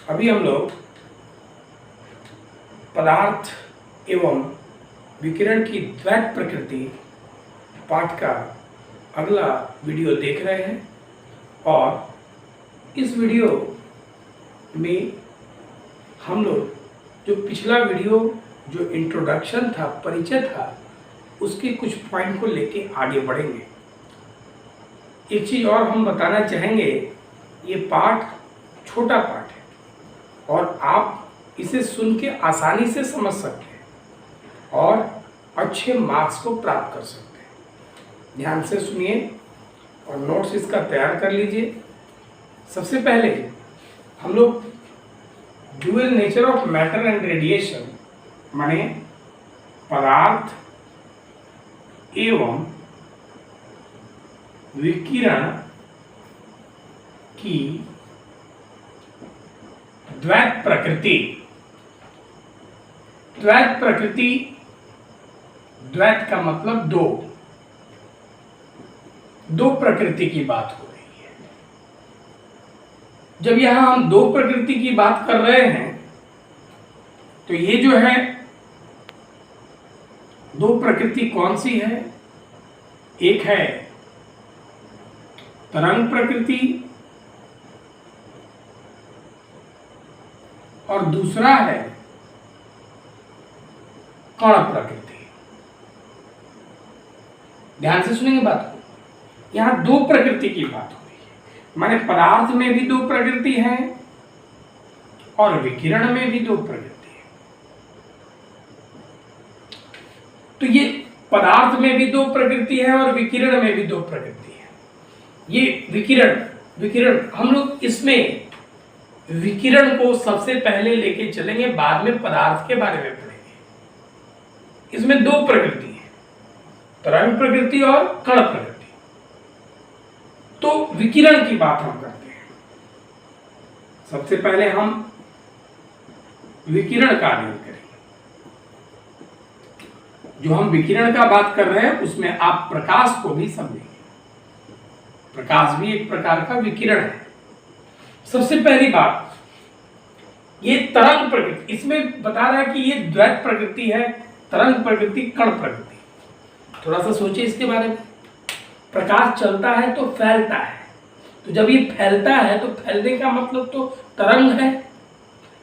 अभी हम लोग पदार्थ एवं विकिरण की द्वैत प्रकृति पाठ का अगला वीडियो देख रहे हैं और इस वीडियो में हम लोग जो पिछला वीडियो जो इंट्रोडक्शन था, परिचय था, उसके कुछ पॉइंट को लेके आगे बढ़ेंगे। एक चीज़ और हम बताना चाहेंगे, ये पाठ छोटा पाठ है और आप इसे सुन के आसानी से समझ सकते हैं और अच्छे मार्क्स को प्राप्त कर सकते हैं। ध्यान से सुनिए और नोट्स इसका तैयार कर लीजिए। सबसे पहले हम लोग dual nature of matter and radiation माने पदार्थ एवं विकिरण की द्वैत प्रकृति। द्वैत प्रकृति, द्वैत का मतलब दो प्रकृति की बात हो रही है। जब यहां हम दो प्रकृति की बात कर रहे हैं तो ये जो है दो प्रकृति कौन सी है? एक है तरंग प्रकृति और दूसरा है कण प्रकृति। ध्यान से सुनेंगे बात को। यहां दो प्रकृति की बात हो रही है, माने पदार्थ में भी दो प्रकृति है और विकिरण में भी दो प्रकृति है। तो ये पदार्थ में भी दो प्रकृति है और विकिरण में भी दो प्रकृति है। ये विकिरण हम लोग इसमें विकिरण को सबसे पहले लेके चलेंगे, बाद में पदार्थ के बारे में पढ़ेंगे। इसमें दो प्रकृति है, तरंग प्रकृति और कण प्रकृति। तो विकिरण की बात हम करते हैं। सबसे पहले हम विकिरण का अध्ययन करेंगे। जो हम विकिरण का बात कर रहे हैं उसमें आप प्रकाश को भी समझेंगे। प्रकाश भी एक प्रकार का विकिरण है। सबसे पहली बात, ये तरंग प्रकृति, इसमें बता रहा है कि ये द्वैत प्रकृति है, तरंग प्रकृति, कण प्रकृति। थोड़ा सा सोचिए इसके बारे में। प्रकाश चलता है तो फैलता है, तो जब ये फैलता है तो फैलने का मतलब तो तरंग है।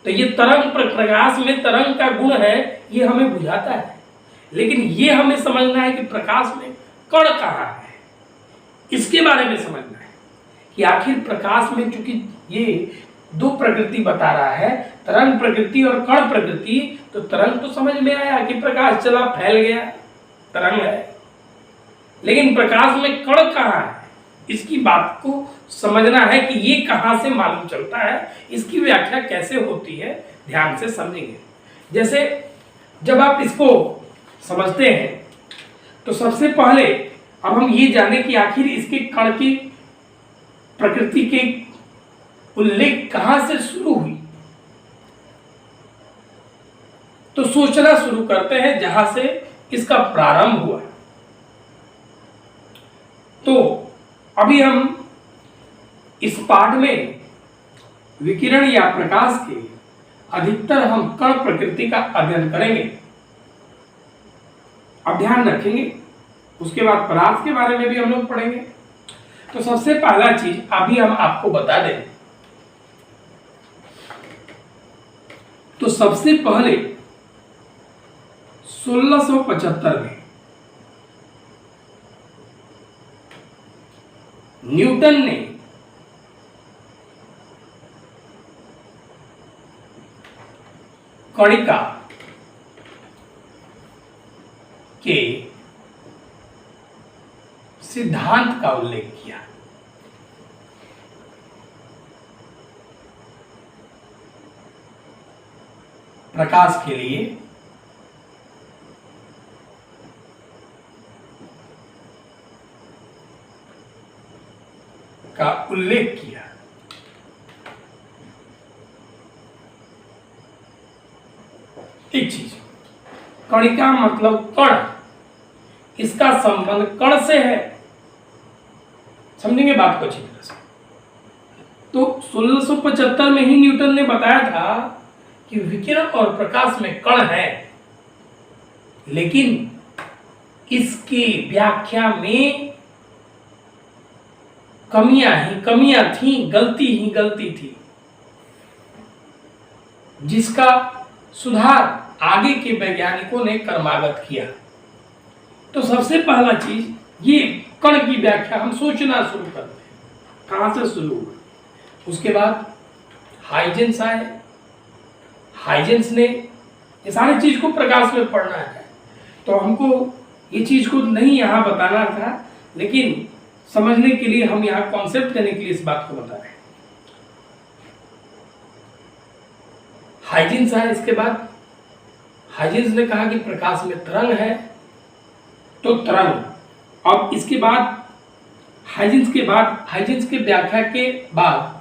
तो ये तरंग, प्रकाश में तरंग का गुण है, ये हमें बुझाता है। लेकिन ये हमें समझना है कि प्रकाश में कण कहाँ है, इसके बारे में समझना है कि आखिर प्रकाश में, चूंकि ये दो प्रकृति बता रहा है, तरंग प्रकृति और कण प्रकृति, तो तरंग तो समझ में आया कि प्रकाश चला फैल गया, तरंग है। लेकिन प्रकाश में कण कहाँ है, इसकी बात को समझना है कि ये कहाँ से मालूम चलता है, इसकी व्याख्या कैसे होती है, ध्यान से समझेंगे। जैसे जब आप इसको समझते हैं तो सबसे पहले अब हम ये जाने कि आखिर इसके कण की प्रकृति के उल्लेख कहां से शुरू हुई। तो सोचना शुरू करते हैं जहां से इसका प्रारंभ हुआ। तो अभी हम इस पाठ में विकिरण या प्रकाश के अधिकतर हम कण प्रकृति का अध्ययन करेंगे। अब ध्यान रखेंगे, उसके बाद पदार्थ के बारे में भी हम लोग पढ़ेंगे। तो सबसे पहला चीज अभी हम आपको बता दें, तो सबसे पहले 1675 में न्यूटन ने कणिका के सिद्धांत का उल्लेख किया। प्रकाश के लिए का उल्लेख किया। एक चीज, कणिका मतलब कण, इसका संबंध कण से है। समझेंगे बात को अच्छी तरह से। तो 1675 में ही न्यूटन ने बताया था कि विकिरण और प्रकाश में कण है, लेकिन इसकी व्याख्या में कमियां थी, गलती थी, जिसका सुधार आगे के वैज्ञानिकों ने क्रमागत किया। तो सबसे पहला चीज, ये कण की व्याख्या हम सोचना शुरू करते हैं, कहां से शुरू हुआ। उसके बाद हाइजेंस आए, हाइजेंस ने ये सारी चीज को प्रकाश में पढ़ना है, तो हमको ये चीज को नहीं यहां बताना था, लेकिन समझने के लिए हम यहां कॉन्सेप्ट देने के लिए इस बात को बता रहे हैं। हाइजेंस आए, इसके बाद हाइजेंस ने कहा कि प्रकाश में तरंग है, तो तरंग। अब इसके बाद हाइजेंस के व्याख्या के बाद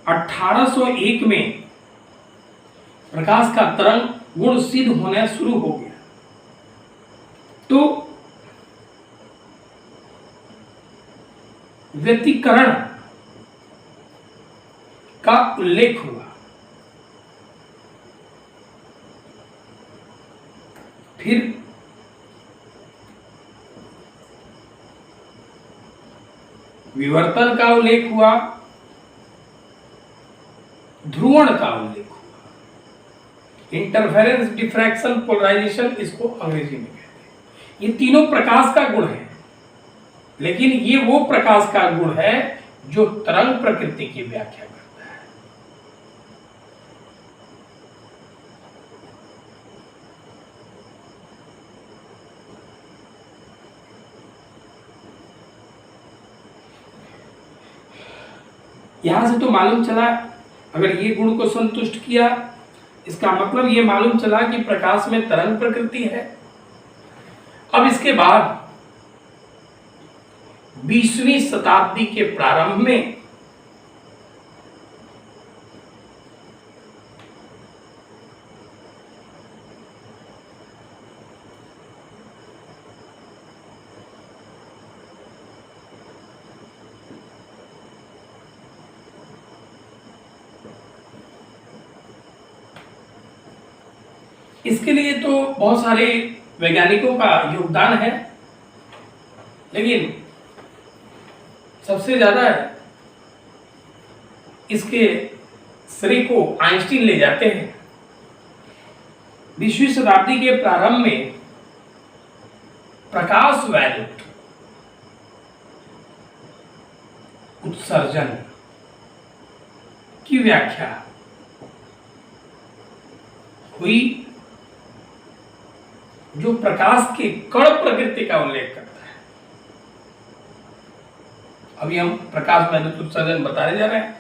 1801 में प्रकाश का तरंग गुण सिद्ध होना शुरू हो गया। तो व्यतिकरण का उल्लेख हुआ। फिर विवर्तन का उल्लेख हुआ, ध्रुवण का उल्लेख हुआ, इंटरफेरेंस, डिफ्रैक्शन, पोलराइजेशन, इसको अंग्रेजी में कहते हैं। ये तीनों प्रकाश का गुण है, लेकिन ये वो प्रकाश का गुण है जो तरंग प्रकृति की व्याख्या करता है। यहां से तो मालूम चला, अगर ये गुण को संतुष्ट किया, इसका मतलब ये मालूम चला कि प्रकाश में तरंग प्रकृति है। अब इसके बाद 20वीं शताब्दी के प्रारंभ में इसके लिए तो बहुत सारे वैज्ञानिकों का योगदान है, लेकिन सबसे ज्यादा इसके श्रेय को आइंस्टीन ले जाते हैं। 20वीं शताब्दी के प्रारंभ में प्रकाश वैद्युत उत्सर्जन की व्याख्या हुई, जो प्रकाश के कण प्रकृति का उल्लेख करता है। अभी हम प्रकाश वैद्युत उत्सर्जन बताने जा रहे हैं,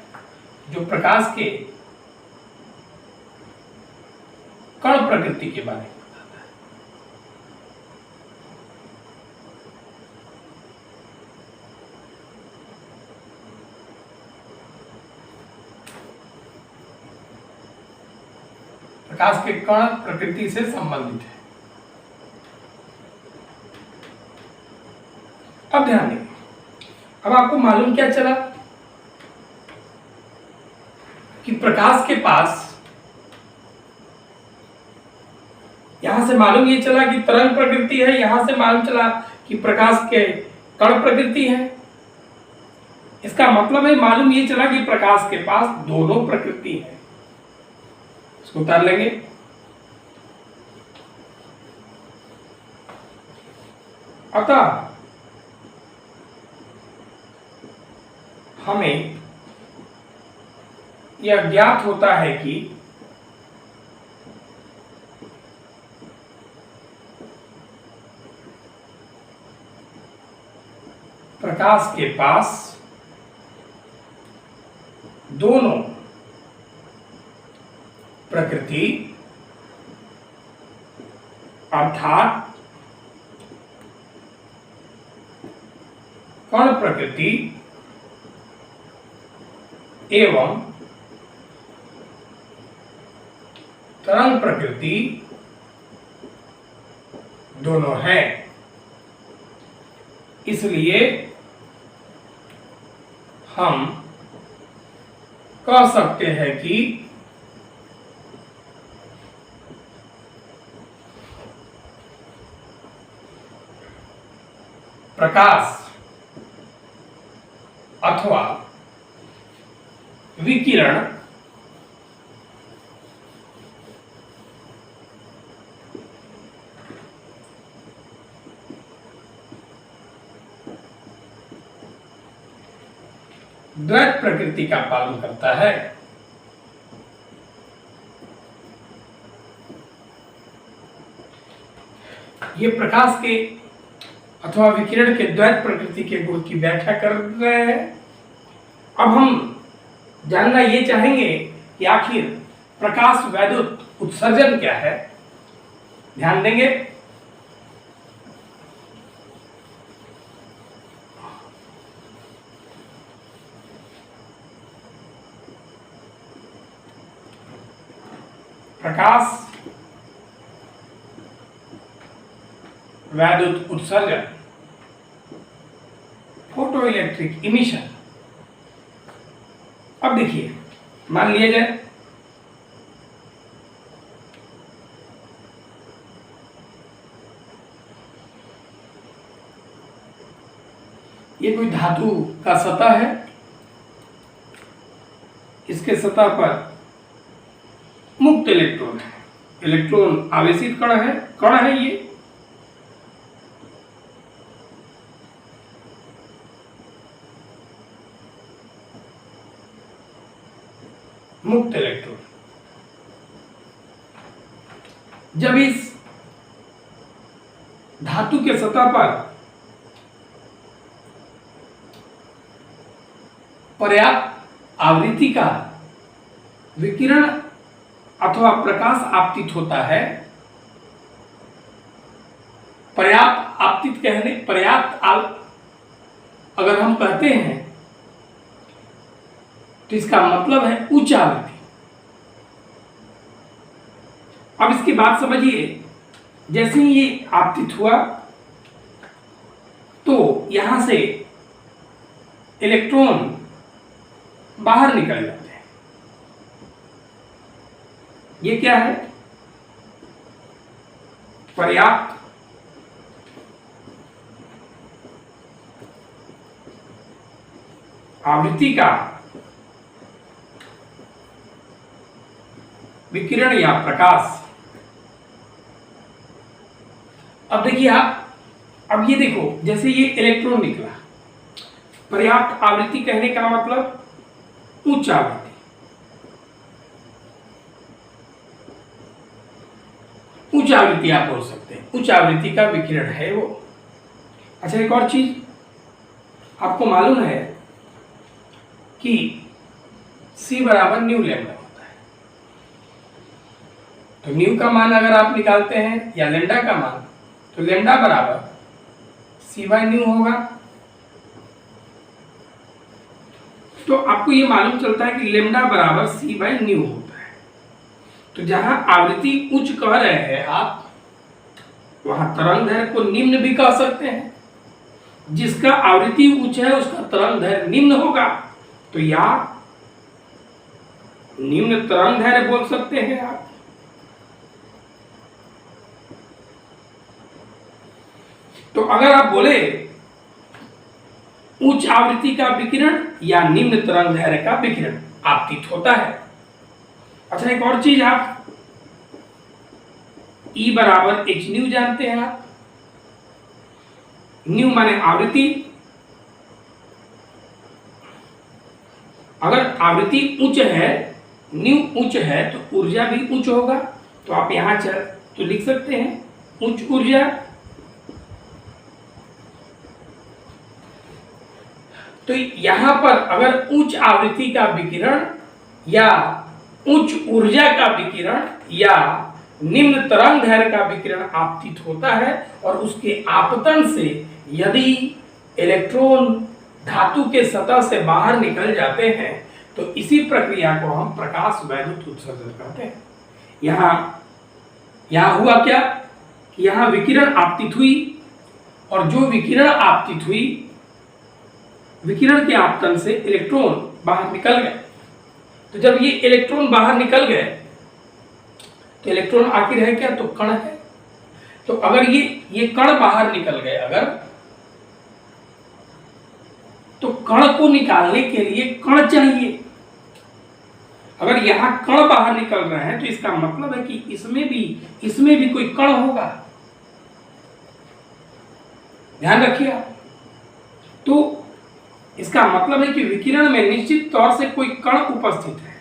जो प्रकाश के कण प्रकृति के बारे में बताता है। प्रकाश के कण प्रकृति से संबंधित है। अब ध्यान दें, अब आपको मालूम क्या चला कि प्रकाश के पास, यहां से मालूम ये चला कि तरंग प्रकृति है, यहां से मालूम चला कि प्रकाश के कण प्रकृति है। इसका मतलब है मालूम ये चला कि प्रकाश के पास दोनों प्रकृति है। इसको उतार लेंगे। अतः हमें यह ज्ञात होता है कि प्रकाश के पास दोनों प्रकृति अर्थात कण प्रकृति एवं तरंग प्रकृति दोनों है। इसलिए हम कह सकते हैं कि प्रकाश अथवा विकिरण द्वैत प्रकृति का पालन करता है। ये प्रकाश के अथवा विकिरण के द्वैत प्रकृति के गुण की व्याख्या कर रहे हैं। अब हम जानना ये चाहेंगे कि आखिर प्रकाश वैद्युत उत्सर्जन क्या है। ध्यान देंगे। प्रकाश वैद्युत उत्सर्जन, फोटो इलेक्ट्रिक इमिशन। अब देखिए, मान लिया जाए ये कोई धातु का सतह है, इसके सतह पर मुक्त इलेक्ट्रॉन है, इलेक्ट्रॉन आवेशित कण है ये। मुक्त इलेक्ट्रॉन जब इस धातु के सतह पर पर्याप्त आवृत्ति का विकिरण अथवा प्रकाश आपतित होता है, अगर हम कहते हैं तो इसका मतलब है उच्च आवृत्ति। अब इसकी बात समझिए, जैसे ही ये आपतित हुआ तो यहां से इलेक्ट्रॉन बाहर निकल जाते हैं। ये क्या है? पर्याप्त आवृत्ति का विकिरण या प्रकाश। अब देखिए आप, अब ये देखो, जैसे ये इलेक्ट्रॉन निकला, पर्याप्त आवृत्ति कहने का मतलब उच्च आवृत्ति। उच्च आवृत्ति आप बोल सकते हैं, उच्च आवृत्ति का विकिरण है वो। अच्छा, एक और चीज आपको मालूम है कि C बराबर न्यू लैम्डा होता है। तो न्यू का मान अगर आप निकालते हैं या लैम्डा का मान, तो लैम्डा बराबर C बाय न्यू होगा। तो आपको ये मालूम चलता है कि लैम्डा बराबर C बाय न्यू होता है। तो जहां आवृत्ति उच्च कह रहे हैं आप, वहां तरंग दैर्घ्य को निम्न भी कह सकते हैं। जिसका आवृत्ति उच्च है उसका तरंग दैर्घ्य निम्न होगा, तो या निम्न तरंग दैर्घ्य बोल सकते हैं आप। तो अगर आप बोले उच्च आवृत्ति का विकिरण या निम्न तरंग दैर्घ्य का विकिरण आपतित होता है। अच्छा, एक और चीज आप E बराबर h न्यू जानते हैं आप। न्यू माने आवृत्ति। अगर आवृत्ति उच्च है, न्यू उच्च है, तो ऊर्जा भी उच्च होगा। तो आप यहां तो लिख सकते हैं उच्च ऊर्जा। तो यहां पर अगर उच्च आवृत्ति का विकिरण या उच्च ऊर्जा का विकिरण या निम्न तरंग दैर्घ्य का विकिरण आपतित होता है और उसके आपतन से यदि इलेक्ट्रॉन धातु के सतह से बाहर निकल जाते हैं, तो इसी प्रक्रिया को हम प्रकाश वैद्युत उत्सर्जन कहते हैं। यहां हुआ क्या कि यहां विकिरण आपतित हुई, और जो विकिरण आपतित हुई विकिरण के आपतन से इलेक्ट्रॉन बाहर निकल गए। तो जब ये इलेक्ट्रॉन बाहर निकल गए तो इलेक्ट्रॉन आखिर है क्या? तो कण है। तो अगर ये कण बाहर निकल गए अगर, तो कण को निकालने के लिए कण चाहिए। अगर यहां कण बाहर निकल रहे हैं तो इसका मतलब है कि इसमें भी कोई कण होगा। ध्यान रखिए आप। तो इसका मतलब है कि विकिरण में निश्चित तौर से कोई कण उपस्थित है।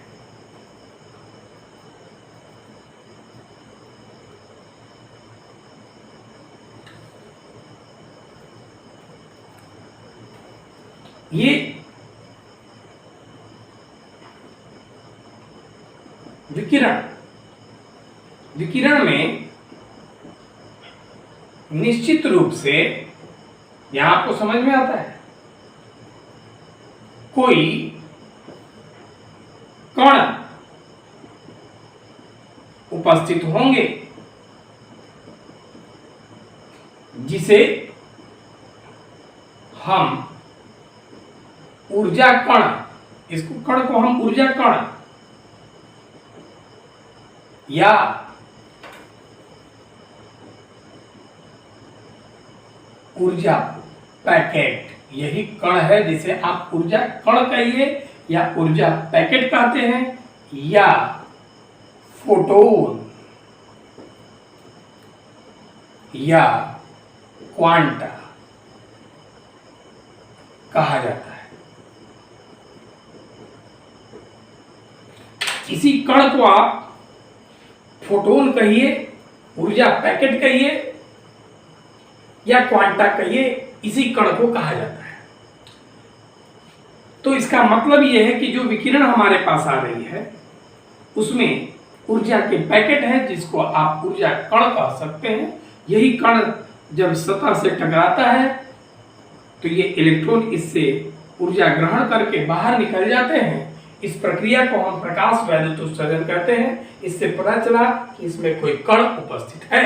ये विकिरण में निश्चित रूप से, यहां आपको समझ में आता है, कोई कण उपस्थित होंगे जिसे हम ऊर्जा कण, इसको कण को हम ऊर्जा कण या ऊर्जा पैकेट, यही कण है जिसे आप ऊर्जा कण कहिए या ऊर्जा पैकेट कहते हैं, या फोटोन या क्वांटा कहा जाता है। इसी कण को आप फोटोन कहिए, ऊर्जा पैकेट कहिए या क्वांटा कहिए, इसी कण को कहा जाता है। तो इसका मतलब यह है कि जो विकिरण हमारे पास आ रही है उसमें ऊर्जा के पैकेट है जिसको आप ऊर्जा कण कह सकते हैं। यही कण जब सतह से टकराता है तो ये इलेक्ट्रॉन इससे ऊर्जा ग्रहण करके बाहर निकल जाते हैं। इस प्रक्रिया को हम प्रकाश वैद्युत उत्सर्जन कहते हैं। इससे पता चला कि इसमें कोई कण उपस्थित है।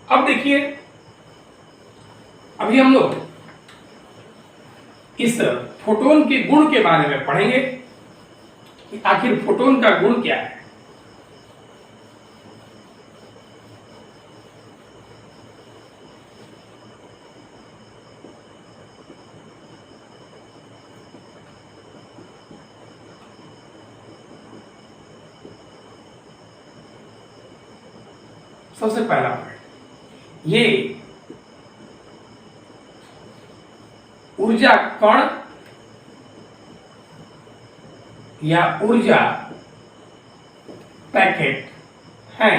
अब देखिए, अभी हम लोग इस फोटोन के गुण के बारे में पढ़ेंगे कि आखिर फोटोन का गुण क्या है। सबसे पहला पॉइंट, ये ऊर्जा कण या ऊर्जा पैकेट है।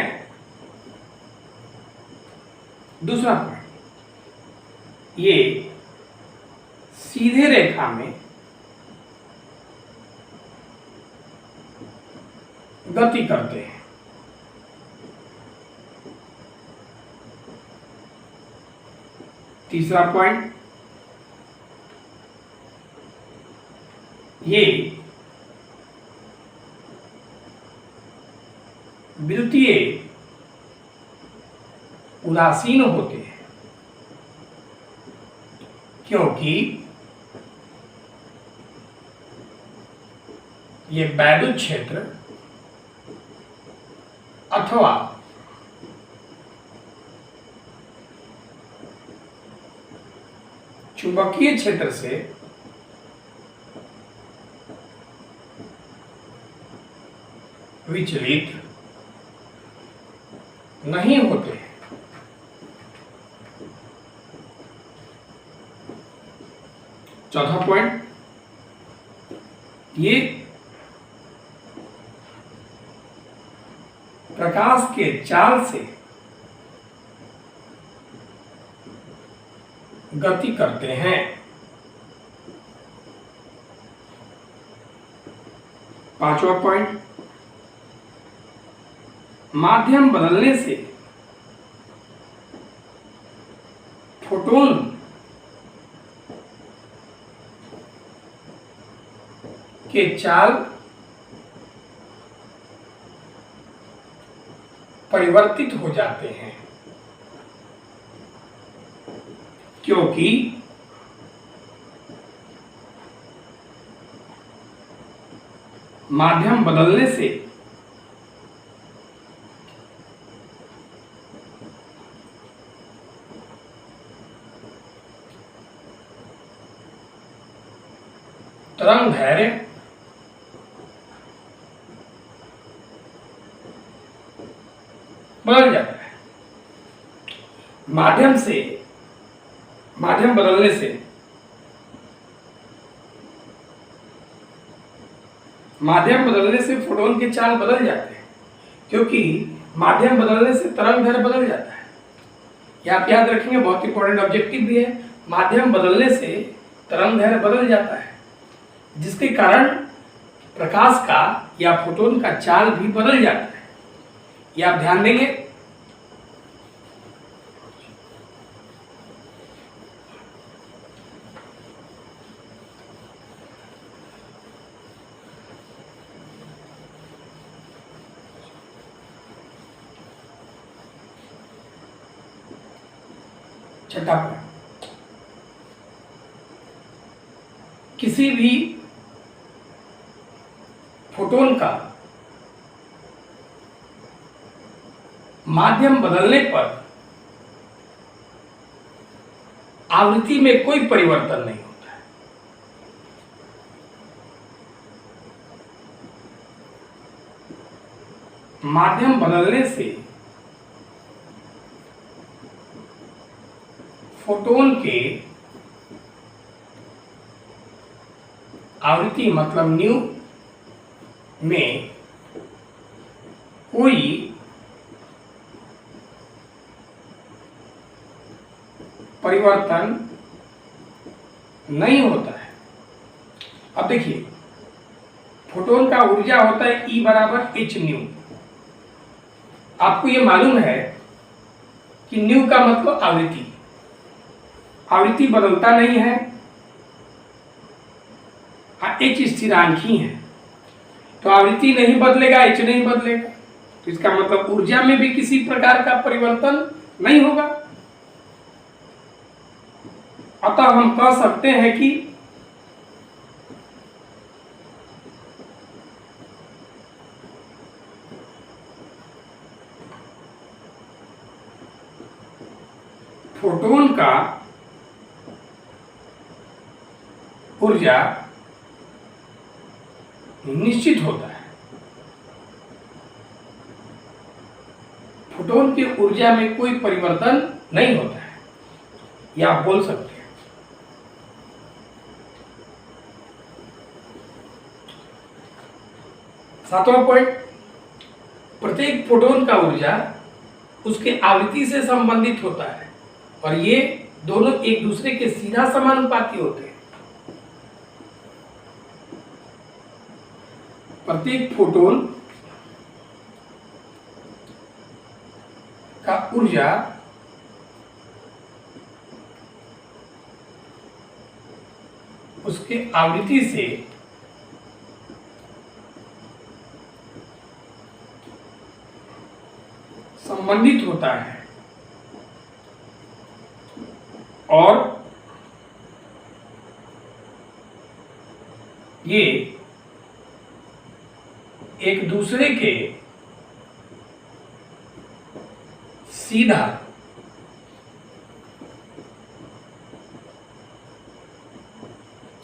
दूसरा पॉइंट, ये सीधे रेखा में गति करते हैं। तीसरा पॉइंट, ये विद्युतीय उदासीन होते हैं क्योंकि ये वैद्युत क्षेत्र अथवा चुंबकीय क्षेत्र से विचलित नहीं होते हैं। चौथा पॉइंट, ये प्रकाश के जाल से गति करते हैं। पांचवा पॉइंट, माध्यम बदलने से फोटोन के चाल परिवर्तित हो जाते हैं क्योंकि माध्यम बदलने से तरंग दैर्घ्य बदल जाता है। माध्यम बदलने से फोटोन के चाल बदल जाते हैं, क्योंकि माध्यम बदलने से तरंग दैर्घ्य बदल जाता है। ये आप याद रखेंगे, बहुत इंपॉर्टेंट ऑब्जेक्टिव भी है। माध्यम बदलने से तरंग दैर्घ्य बदल जाता है, जिसके कारण प्रकाश का या फोटोन का चाल भी बदल जाता है। ये आप ध्यान देंगे। छठा पॉइंट, किसी भी फोटोन का माध्यम बदलने पर आवृत्ति में कोई परिवर्तन नहीं होता है। माध्यम बदलने से फोटोन के आवृत्ति मतलब न्यू में कोई परिवर्तन नहीं होता है। अब देखिए, फोटोन का ऊर्जा होता है E बराबर h न्यू। आपको ये मालूम है कि न्यू का मतलब आवृत्ति, आवृत्ति बदलता नहीं है, h स्थिरांक ही है, तो आवृत्ति नहीं बदलेगा, h नहीं बदलेगा, तो इसका मतलब ऊर्जा में भी किसी प्रकार का परिवर्तन नहीं होगा। अतः हम कह सकते हैं कि फोटोन का ऊर्जा निश्चित होता है। फोटोन की ऊर्जा में कोई परिवर्तन नहीं होता है, यह आप बोल सकते हैं। सातवां पॉइंट, प्रत्येक फोटोन का ऊर्जा उसके आवृत्ति से संबंधित होता है और ये दोनों एक दूसरे के सीधा समानुपाती होते हैं। प्रत्येक फोटोन का ऊर्जा उसके आवृत्ति से संबंधित होता है और ये एक दूसरे के सीधा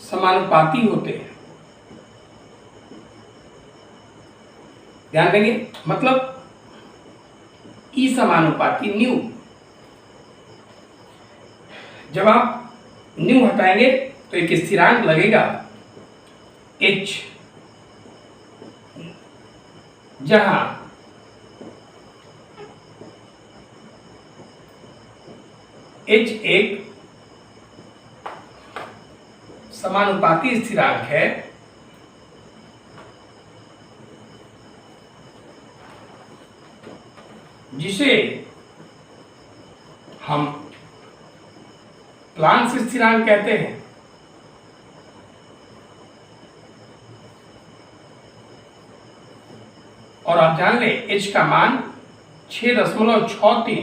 समानुपाती होते हैं। ध्यान देंगे, मतलब ई समानुपाती न्यू। जब आप न्यू हटाएंगे तो एक स्थिरांक लगेगा h, जहां h एक समानुपाती स्थिरांक है जिसे हम प्लांक्स स्थिरांक कहते हैं। और आप जान लें h का मान 6.63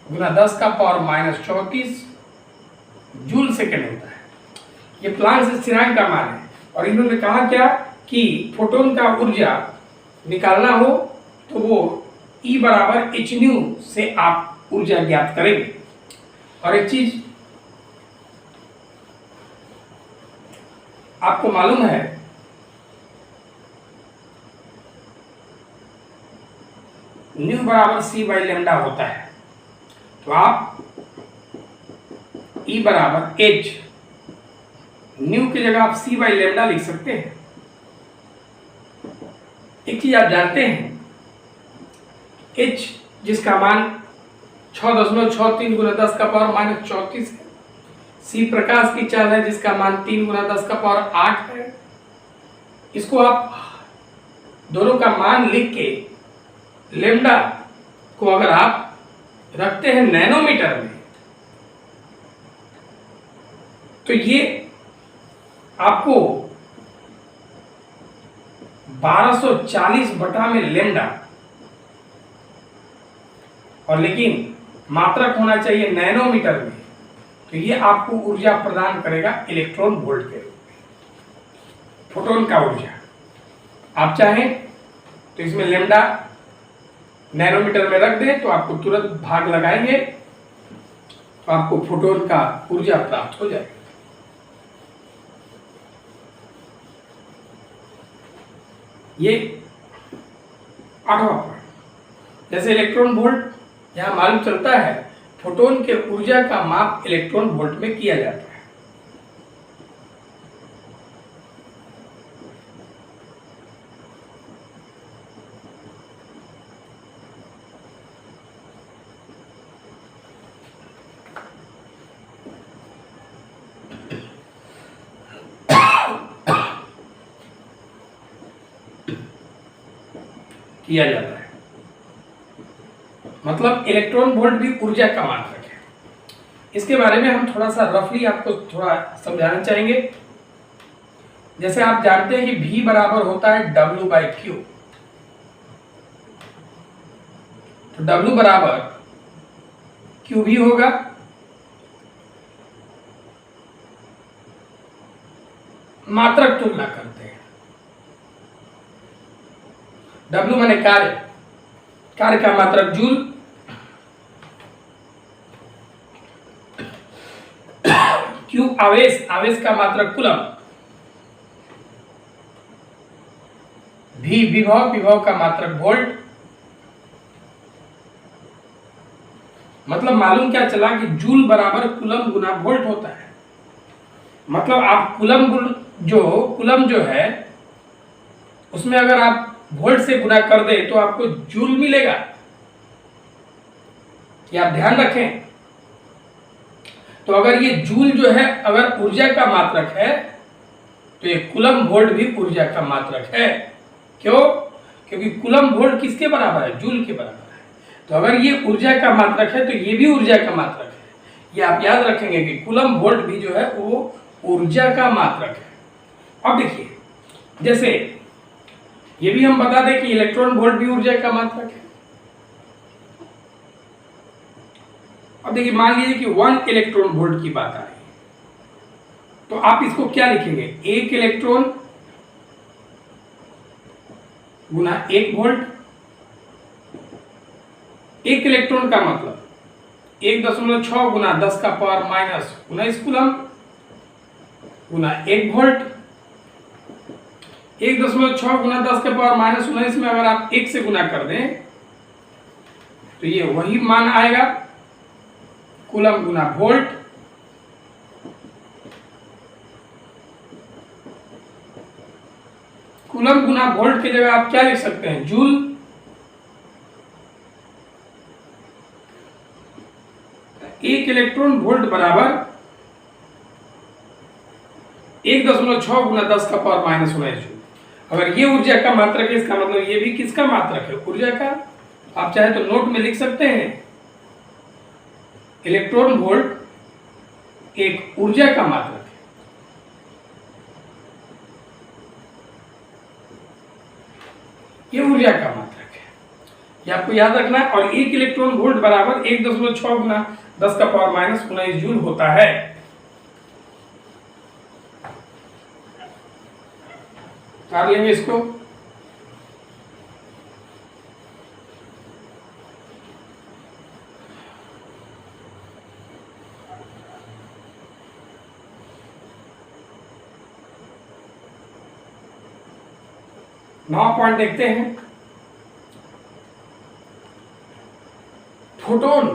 गुना 10 का पावर -34 जूल सेकेंड होता है। ये प्लांक्स स्थिरांक का मान है और इन्होंने कहा क्या कि फोटोन का ऊर्जा निकालना हो तो वो E बराबर एच न्यू से आप ऊर्जा ज्ञात करेंगे। और एक चीज आपको मालूम है, न्यू बराबर सी बाई लेमडा होता है, तो आप E बराबर एच, न्यू की जगह आप सी बाई लेमडा लिख सकते हैं। एक चीज आप जानते हैं, H जिसका मान 6.63 गुना 10 का पावर माइनस 34 है, सी प्रकाश की चाल है जिसका मान 3 गुना 10 का पावर 8 है। इसको आप दोनों का मान लिख के लेमडा को अगर आप रखते हैं नैनोमीटर में, तो ये आपको 1240 बटा में लेमडा, और लेकिन मात्रक होना चाहिए नैनोमीटर में, तो ये आपको ऊर्जा प्रदान करेगा इलेक्ट्रॉन वोल्ट के रूप में, फोटोन का ऊर्जा। आप चाहें तो इसमें लेमडा नैनोमीटर में रख दें तो आपको तुरंत भाग लगाएंगे तो आपको फोटोन का ऊर्जा प्राप्त हो जाएगा। ये 8वां पॉइंट। जैसे इलेक्ट्रॉन वोल्ट यहां मालूम चलता है, फोटोन के ऊर्जा का माप इलेक्ट्रॉन वोल्ट में किया जाता है। किया जाता है मतलब इलेक्ट्रॉन वोल्ट भी ऊर्जा का मात्रक है। इसके बारे में हम थोड़ा सा रफली आपको थोड़ा समझाना चाहेंगे। जैसे आप जानते हैं कि V बराबर होता है W बाई क्यू, तो W बराबर क्यू भी होगा, मात्रक तुलना करते हैं। W माने कार्य, कार्य का मात्रक जूल, Q आवेश, आवेश का मात्रक कूलम, V विभव, विभव का मात्रक वोल्ट। मतलब मालूम क्या चला कि जूल बराबर कूलम गुना वोल्ट होता है। मतलब आप कूलम जो है उसमें अगर आप वोल्ट से गुना कर दे तो आपको जूल मिलेगा। ये आप ध्यान रखें। तो अगर ये जूल जो है अगर ऊर्जा का मात्रक है तो ये कूलम वोल्ट भी ऊर्जा का मात्रक है। क्यों? क्योंकि कूलम वोल्ट किसके बराबर है? जूल के बराबर है। तो अगर ये ऊर्जा का मात्रक है तो ये भी ऊर्जा का मात्रक है। ये आप याद रखेंगे कि कूलम वोल्ट भी जो है वो ऊर्जा का मात्रक है। अब देखिए, जैसे ये भी हम बता दें कि इलेक्ट्रॉन वोल्ट भी ऊर्जा का मात्रक है। अब देखिए, मान लीजिए कि 1 इलेक्ट्रॉन वोल्ट की बात आ रही है, तो आप इसको क्या लिखेंगे? 1 इलेक्ट्रॉन गुना 1 वोल्ट। 1 इलेक्ट्रॉन का मतलब 1.6 गुना 10 का पावर माइनस 19 कूलम गुना 1 वोल्ट। 1.6 गुना 10 के पावर माइनस 19 में अगर आप 1 से गुना कर दें तो ये वही मान आएगा, कूलम गुना वोल्ट। कूलम गुना वोल्ट की जगह आप क्या लिख सकते हैं? जूल। एक इलेक्ट्रॉन वोल्ट बराबर 1.6 गुना 10 का पावर माइनस 19 जूल। अगर ये ऊर्जा का मात्रक है, इसका मतलब ये भी किसका मात्रक है? ऊर्जा का। आप चाहे तो नोट में लिख सकते हैं, इलेक्ट्रॉन वोल्ट एक ऊर्जा का मात्रक है। ये ऊर्जा का मात्रक है, ये आपको याद रखना है। और 1 इलेक्ट्रॉन वोल्ट बराबर 1.6 गुना 10 का पावर माइनस 19 जूल होता है। कर लेंगे इसको। नौ पॉइंट देखते हैं। फोटोन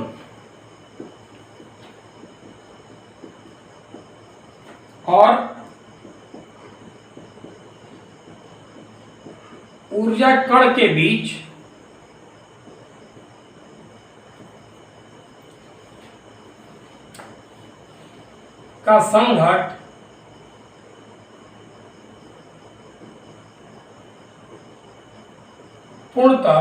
और ऊर्जा कण के बीच का संघट पूर्णतः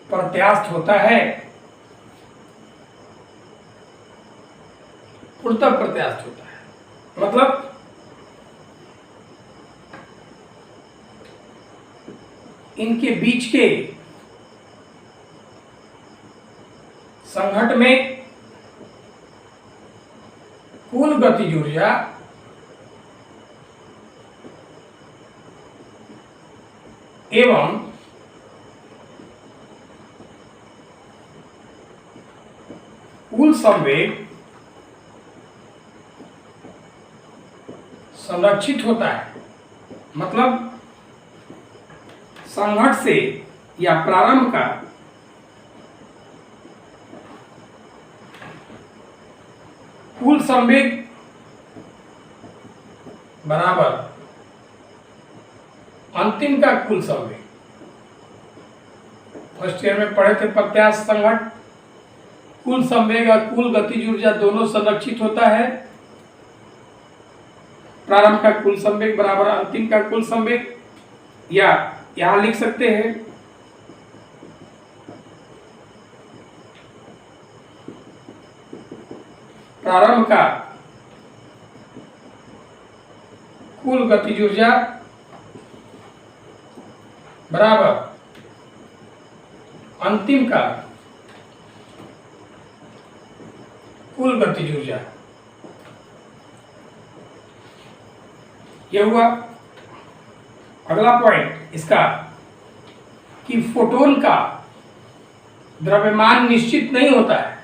प्रत्यास्थ होता है। पूर्णतः प्रत्यास्थ होता है मतलब इनके बीच के संघट में कुल गतिज ऊर्जा एवं कुल संवेग संरक्षित होता है। मतलब संघट से या प्रारंभ का कुल संवेग बराबर अंतिम का कुल संवेग। फर्स्ट ईयर में पढ़े थे प्रत्यास्थ संघट, कुल संवेग और कुल गतिज ऊर्जा दोनों संरक्षित होता है। प्रारंभ का कुल संवेग बराबर अंतिम का कुल संवेग, या यहां लिख सकते हैं प्रारंभ का कुल गतिज ऊर्जा बराबर अंतिम का कुल गतिज ऊर्जा। यह हुआ। अगला पॉइंट इसका कि फोटोन का द्रव्यमान निश्चित नहीं होता है।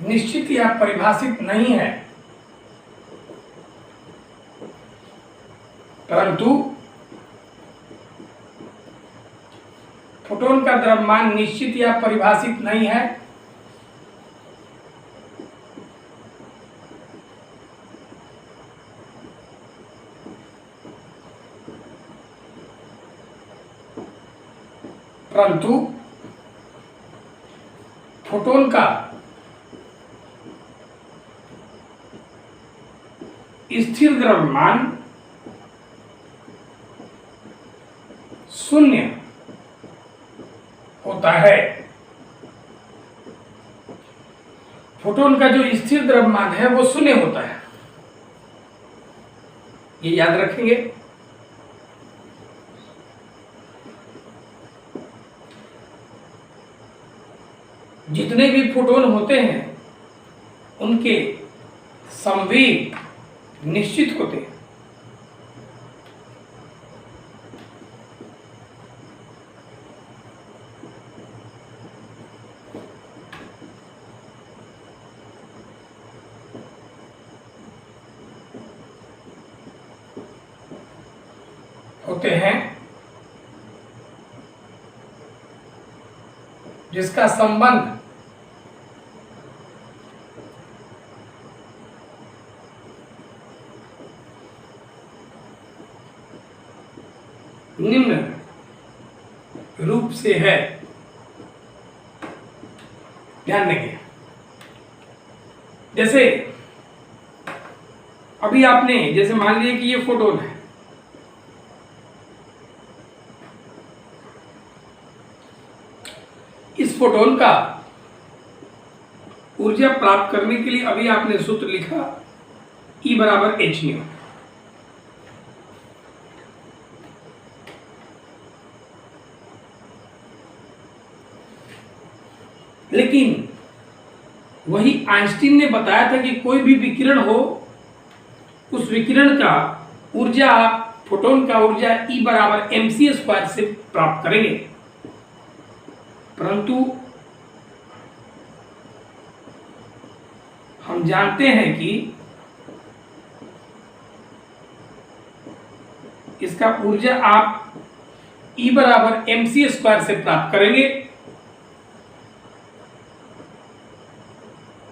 निश्चित या परिभाषित नहीं है, परंतु फोटोन का द्रव्यमान निश्चित या परिभाषित नहीं है। परंतु फोटोन का स्थिर द्रव्यमान शून्य होता है। फोटोन का जो स्थिर द्रव्यमान है वो शून्य होता है, ये याद रखेंगे। जितने भी फोटोन होते हैं उनके संवेग निश्चित होते हैं। जिसका संबंध निम्न रूप से है, ध्यान देंगे। जैसे अभी आपने जैसे मान लिया कि ये फोटोन है, इस फोटोन का ऊर्जा प्राप्त करने के लिए अभी आपने सूत्र लिखा E बराबर एच न्यू। लेकिन वही आइंस्टीन ने बताया था कि कोई भी विकिरण हो, उस विकिरण का ऊर्जा, फोटोन का ऊर्जा E बराबर mc² से प्राप्त करेंगे। परंतु हम जानते हैं कि इसका ऊर्जा आप E बराबर mc² से प्राप्त करेंगे।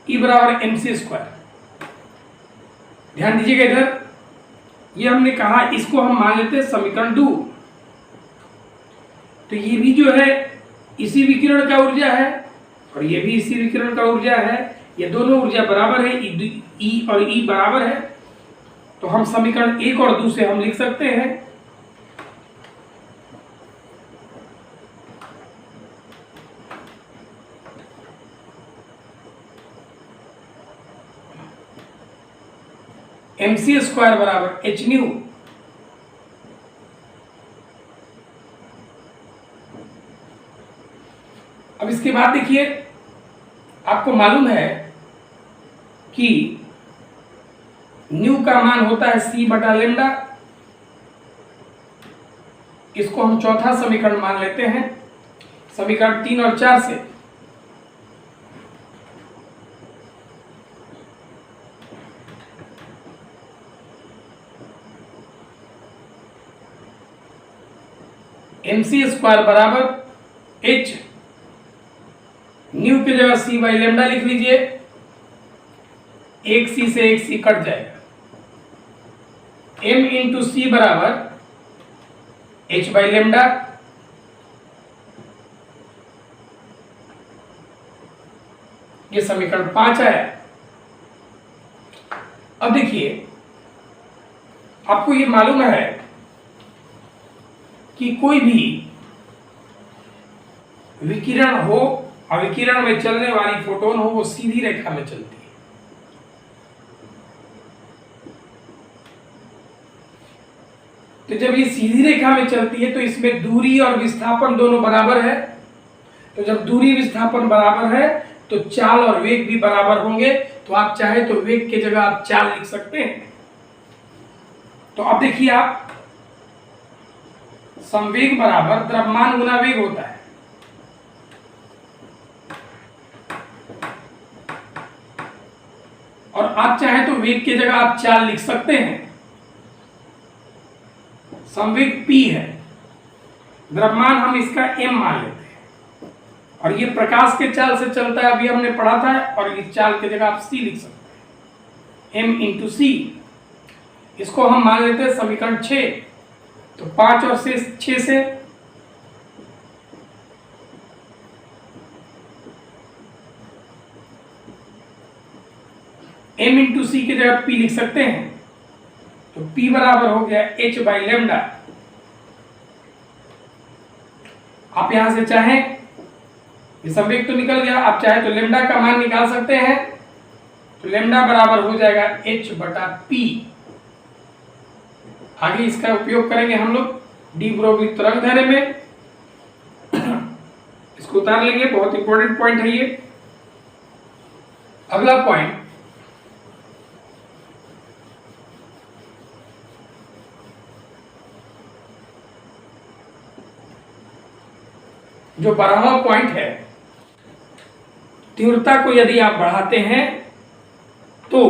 E बराबर mc²। ध्यान दीजिएगा इधर, ये हमने कहा इसको हम मान लेते हैं समीकरण 2। तो ये भी जो है इसी विकिरण का ऊर्जा है और ये भी इसी विकिरण का ऊर्जा है, ये दोनों ऊर्जा बराबर है, E और E बराबर है। तो हम समीकरण 1 और 2 से हम लिख सकते हैं mc² बराबर h न्यू अब इसके बाद देखिए, आपको मालूम है कि न्यू का मान होता है c बटा लेमडा। इसको हम चौथा समीकरण मान लेते हैं समीकरण 3 और 4 से। mc² बराबर h, न्यू की जगह c बाई लेमडा लिख लीजिए, एक c से एक c कट जाएगा। m इंटू सी बराबर h बाई लेमडा। ये समीकरण 5 है। अब देखिए, आपको ये मालूम है कि कोई भी विकिरण हो और विकिरण में चलने वाली फोटोन हो, वो सीधी रेखा में चलती है। तो जब ये सीधी रेखा में चलती है तो इसमें दूरी और विस्थापन दोनों बराबर है। तो जब दूरी विस्थापन बराबर है तो चाल और वेग भी बराबर होंगे। तो आप चाहे तो वेग की जगह आप चाल लिख सकते हैं। तो अब देखिए, आप संवेग बराबर द्रव्यमान गुना वेग होता है। और आप चाहे तो वेग की जगह आप चाल लिख सकते हैं। संवेग p है, द्रव्यमान हम इसका m मान लेते हैं, और ये प्रकाश के चाल से चलता है, अभी हमने पढ़ा था। और इस चाल की जगह आप c लिख सकते हैं, m इंटू सी। इसको हम मान लेते हैं समीकरण 6। तो 5 और 6 से m इंटू सी की जगह p लिख सकते हैं। तो p बराबर हो गया h बाई लेमडा। आप यहां से चाहें, ये संवेग तो निकल गया, आप चाहे तो लेमडा का मान निकाल सकते हैं। तो लेमडा बराबर हो जाएगा h बटा p। आगे इसका उपयोग करेंगे हम लोग डी ब्रोगली तरंग दैर्ध्य में। इसको उतार लेंगे, बहुत इंपॉर्टेंट पॉइंट है ये। अगला पॉइंट, जो 12वां पॉइंट है, तीव्रता को यदि आप बढ़ाते हैं तो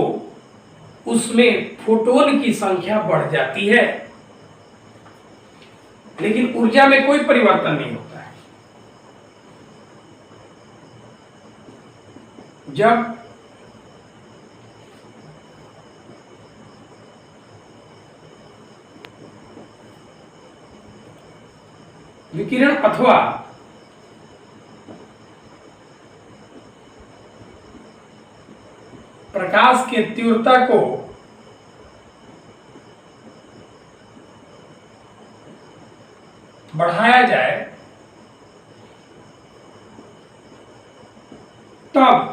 उसमें फोटोन की संख्या बढ़ जाती है, लेकिन ऊर्जा में कोई परिवर्तन नहीं होता है। जब विकिरण अथवा प्रकाश के तीव्रता को बढ़ाया जाए तब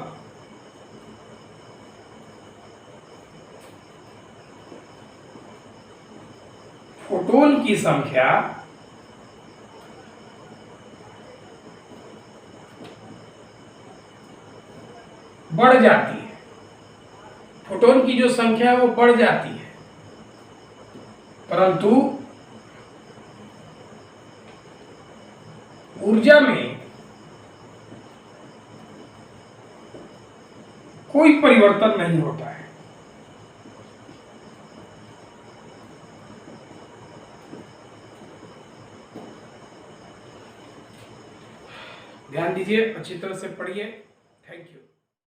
फोटोन की संख्या बढ़ जाती है। फोटोन की जो संख्या है वो बढ़ जाती है, परंतु ऊर्जा में कोई परिवर्तन नहीं होता है। ध्यान दीजिए, अच्छी तरह से पढ़िए। Thank you.